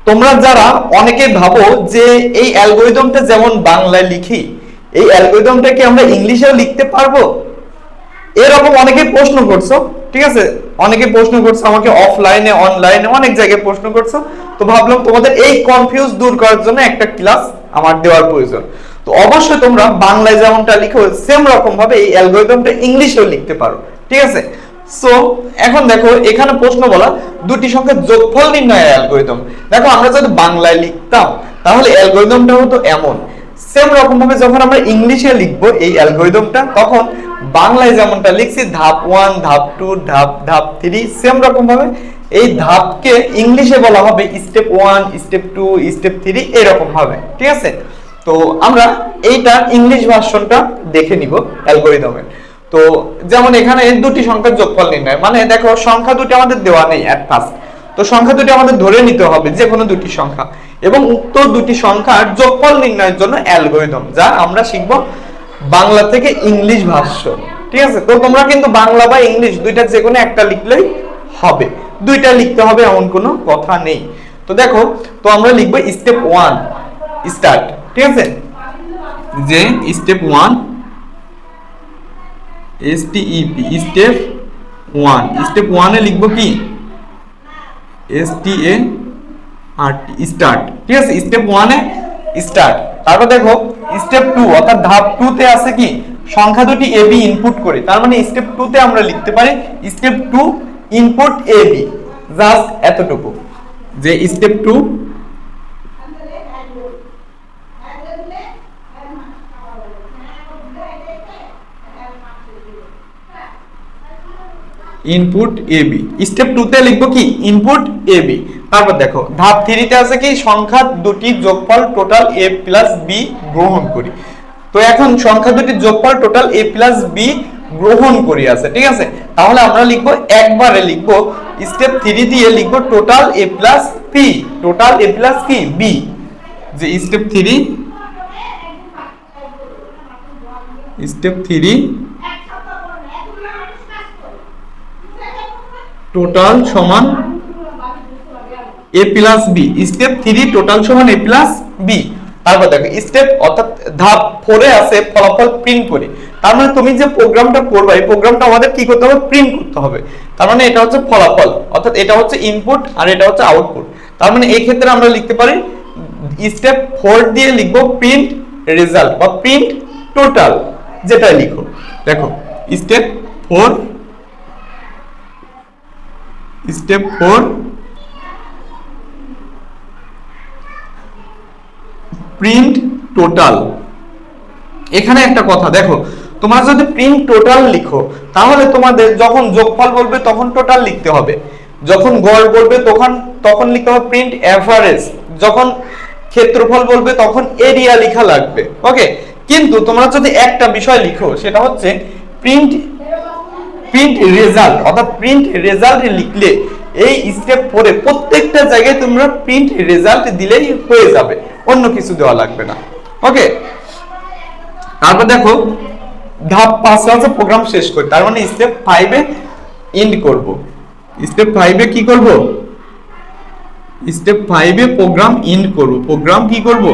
তোমরা যারা অনেকে ভাবো যে এই অ্যালগরিদমটা যেমন বাংলায় লিখি, এই অ্যালগরিদমটা কি আমরা ইংলিশেও লিখতে পারবো, এরকম অনেকে প্রশ্ন করছো। ঠিক আছে, অনেকে প্রশ্ন করছো আমাকে, অফলাইনে অনলাইনে অনেক জায়গায় প্রশ্ন করছো। তো ভাবলাম তোমাদের এই কনফিউজ দূর করার জন্য একটা ক্লাস আমার দেওয়ার প্রয়োজন। তো অবশ্যই তোমরা বাংলায় যেমনটা লিখো সেম রকম ভাবে এই অ্যালগরিদমটা ইংলিশেও লিখতে পারো। ঠিক আছে, সো এখন দেখো এখানে প্রশ্ন বলা দুটি সংখ্যার যোগফল নির্ণয়ের অ্যালগরিদম। দেখো আমরা যদি বাংলায় লিখতাম তাহলে অ্যালগরিদমটা হতো এমন, সেম রকম ভাবে যখন আমরা ইংলিশে লিখবো এই অ্যালগরিদমটা, তখন বাংলায় যেমনটা লিখছি ধাপ 1 ধাপ 2 ধাপ 3, সেম রকম ভাবে এই ধাপকে ইংলিশে বলা হবে স্টেপ 1 স্টেপ 2 স্টেপ 3 এরকম ভাবে। ঠিক আছে, তো আমরা এইটার ইংলিশ ভার্সনটা দেখে নিব অ্যালগরিদমের। তো যেমন এখানে দুটি সংখ্যার যোগফল নির্ণয়, মানে দেখো সংখ্যা দুটি আমাদের দেওয়া নেই এট ফার্স্ট, তো সংখ্যা দুটি আমাদের ধরে নিতে হবে যে কোনো দুটি সংখ্যা, এবং উক্ত দুটি সংখ্যার যোগফল নির্ণয়ের জন্য অ্যালগরিদম, যা আমরা শিখব বাংলা থেকে ইংলিশ ভার্সন। ঠিক আছে, তো তোমরা কিন্তু বাংলা বা ইংলিশ দুইটা যে কোনো একটা লিখলেই হবে, দুইটা লিখতে হবে এমন কোনো কথা নেই। তো দেখো, তো আমরা লিখবো স্টেপ 1 স্টার্ট। ঠিক আছে, যে স্টেপ 1 STEP স্টেপ 1, স্টেপ 1 এ লিখবো কি START স্টার্ট। ঠিক আছে, স্টেপ 1 এ স্টার্ট। তারপর দেখো স্টেপ 2 অর্থাৎ ধাপ 2 তে আছে কি সংখ্যা দুটি AB ইনপুট করে, তার মানে স্টেপ 2 তে আমরা লিখতে পারি স্টেপ 2 ইনপুট AB, জাস্ট এতটুকু, যে স্টেপ 2 ইনপুট AB। স্টেপ 2 তে লিখবো কি ইনপুট AB। তারপর দেখো ধাপ 3 তে আছে কি সংখ্যা দুটির যোগফল টোটাল A প্লাস B গ্রহণ করি। তো এখন সংখ্যা দুটির যোগফল টোটাল A প্লাস B গ্রহণ করি আছে। ঠিক আছে, তাহলে আমরা লিখবো একবারে লিখবো স্টেপ 3 দিয়ে লিখবো total A plus P, total A plus কি B, যে স্টেপ 3 টোটাল সমান A plus B, step 3 total সমান A প্লাস B। তারপর দেখো স্টেপ অর্থাৎ ধাপ 4 এ আছে ফলাফল প্রিন্ট করি। তার মানে তুমি যে প্রোগ্রামটা করবে এই প্রোগ্রামটা আমাদের কি করতে হবে, প্রিন্ট করতে হবে। তার মানে এটা হচ্ছে ফলাফল, অর্থাৎ এটা হচ্ছে ইনপুট আর এটা হচ্ছে আউটপুট। তার মানে এই ক্ষেত্রে আমরা লিখতে পারি স্টেপ 4 দিয়ে লিখবো প্রিন্ট রেজাল্ট বা প্রিন্ট টোটাল, যেটা লিখো। দেখো স্টেপ 4 প্রিন্ট টোটাল। এখানে একটা কথা দেখো, তোমরা যদি প্রিন্ট টোটাল লিখো তাহলে তোমাদের যখন যোগফল বলবে তখন টোটাল লিখতে হবে, যখন গড় বলবে তখন লিখতে হবে প্রিন্ট এভারেজ, যখন ক্ষেত্রফল বলবে তখন এরিয়া লেখা লাগবে। ওকে, কিন্তু তোমরা যদি একটা বিষয় লিখো সেটা হচ্ছে প্রিন্ট রেজাল্ট, অর্থাৎ প্রিন্ট রেজাল্ট লিখলে এই স্টেপ 4 এ প্রত্যেকটা জায়গায় তোমরা প্রিন্ট রেজাল্ট দিলেই হয়ে যাবে, অন্য কিছু দেওয়া লাগবে না। ওকে, তারপর দেখো ধাপ 5 আছে প্রোগ্রাম শেষ করি, তার মানে স্টেপ 5 এ এন্ড করব। স্টেপ 5 এ কি করব, স্টেপ 5 এ প্রোগ্রাম এন্ড করব, প্রোগ্রাম কি করব,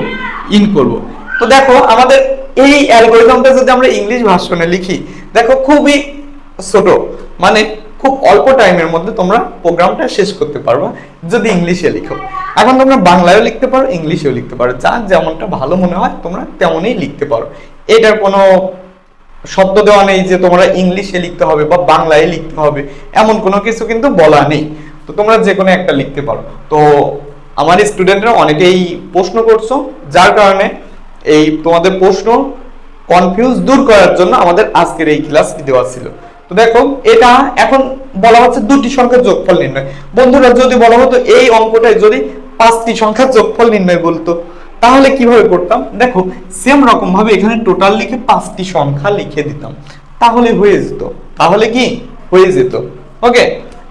এন্ড করব। তো দেখো আমাদের এই অ্যালগরিদমটা যদি আমরা ইংলিশ ভার্সনে লিখি, দেখো খুবই ছোট, মানে খুব অল্প টাইমের মধ্যে তোমরা প্রোগ্রামটা শেষ করতে পারবে যদি ইংলিশে লিখো। এখন তোমরা বাংলায়ও লিখতে পারো, ইংলিশেও লিখতে পারো, যার যেমনটা ভালো মনে হয় তোমরা তেমনই লিখতে পারো। এটার কোনো শব্দ দেওয়া নেই যে তোমরা ইংলিশে লিখতে হবে বা বাংলায় লিখতে হবে, এমন কোনো কিছু কিন্তু বলা নেই। তো তোমরা যে কোনো একটা লিখতে পারো। তো আমার স্টুডেন্টরা অনেকেই প্রশ্ন করছো, যার কারণে এই তোমাদের প্রশ্ন কনফিউজ দূর করার জন্য আমাদের আজকের এই ক্লাসটি দেওয়া ছিল। তো দেখো এটা এখন বলা হচ্ছে দুটি সংখ্যার যোগফল নির্ণয়। বন্ধুরা যদি বলা হতো এই অঙ্কটায় যদি 5টি সংখ্যার যোগফল নির্ণয় বলতো তাহলে কিভাবে করতাম, দেখো সেম রকম ভাবে এখানে টোটাল লিখে 5টি সংখ্যা লিখে দিতাম, তাহলে হয়ে যেত, তাহলে কি হয়ে যেত। ওকে,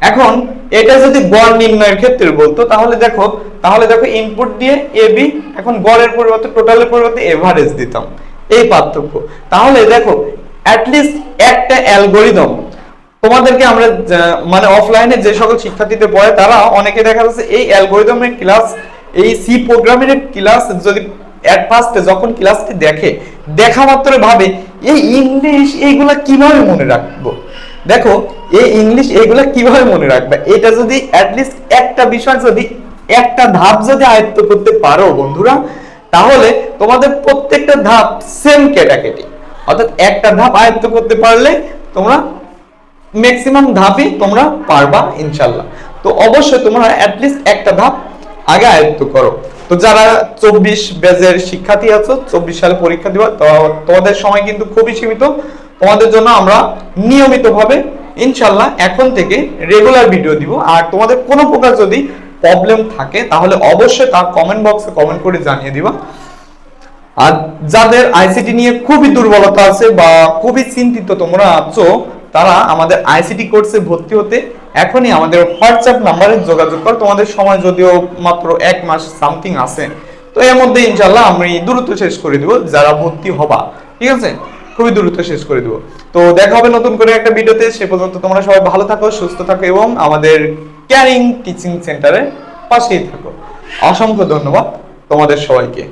এখন এটা যদি গড় নির্ণয়ের ক্ষেত্রে বলতো তাহলে দেখো ইনপুট দিয়ে AB, এখন গড়ের পরিবর্তে টোটালের পরিবর্তে এভারেজ দিতাম, এই পার্থক্য। তাহলে দেখো অ্যাটলিস্ট একটা অ্যালগরিদম তোমাদেরকে আমরা মানে অফলাইনে যে সকল শিক্ষার্থীদের পড়ে তারা অনেকে দেখা যাচ্ছে এই অ্যালগরিদমের ক্লাস এই সি প্রোগ্রামের ক্লাস যদি এট ফার্স্টে যখন ক্লাসটি দেখে, দেখা মাত্র ভাবে এই ইংলিশ এইগুলা কিভাবে মনে রাখবো। দেখো এই ইংলিশ এইগুলা কিভাবে মনে রাখবে, এটা যদি অ্যাটলিস্ট একটা বিষয় যদি একটা ধাপ যদি আয়ত্ত করতে পারো বন্ধুরা, তাহলে তোমাদের প্রত্যেকটা ধাপ সেম ক্যাটাগরি, অর্থাৎ একটা ধাপ আয়ত্ত করতে পারলে তোমরা ম্যাক্সিমাম ধাপই তোমরা পারবা ইনশাআল্লাহ। তো অবশ্যই তোমরা অ্যাটলিস্ট একটা ধাপ আগে আয়ত্ত করো। তো যারা 24 ব্যাচের শিক্ষার্থী আছো, 24 সালে পরীক্ষা দিবা, তো তোমাদের সময় কিন্তু খুবই সীমিত। তোমাদের জন্য আমরা নিয়মিতভাবে ইনশাআল্লাহ এখন থেকে রেগুলার ভিডিও দিব। আর তোমাদের কোনো প্রকার যদি প্রবলেম থাকে তাহলে অবশ্যই তার কমেন্ট বক্সে কমেন্ট করে জানিয়ে দিবা। আর যাদের আইসিটি নিয়ে খুবই দুর্বলতা আছে বা খুবই চিন্তিত তোমরা আছো, তারা আমাদের আইসিটি কোর্সে ভর্তি হতে এখনই আমাদের হোয়াটসঅ্যাপ নাম্বারে যোগাযোগ কর। তোমাদের সময় যদিও মাত্র 1 মাস সামথিং আছে, তো এর মধ্যে ইনশাআল্লাহ আমি দ্রুত শেষ করে দিব যারা ভর্তি হবা, ঠিক আছে, খুবই দ্রুত শেষ করে দিব। তো দেখা হবে নতুন করে একটা ভিডিওতে, সে পর্যন্ত তোমরা সবাই ভালো থাকো, সুস্থ থাকো এবং আমাদের ক্যারিং টিচিং সেন্টারে পাশেই থাকো। অসংখ্য ধন্যবাদ তোমাদের সবাইকে।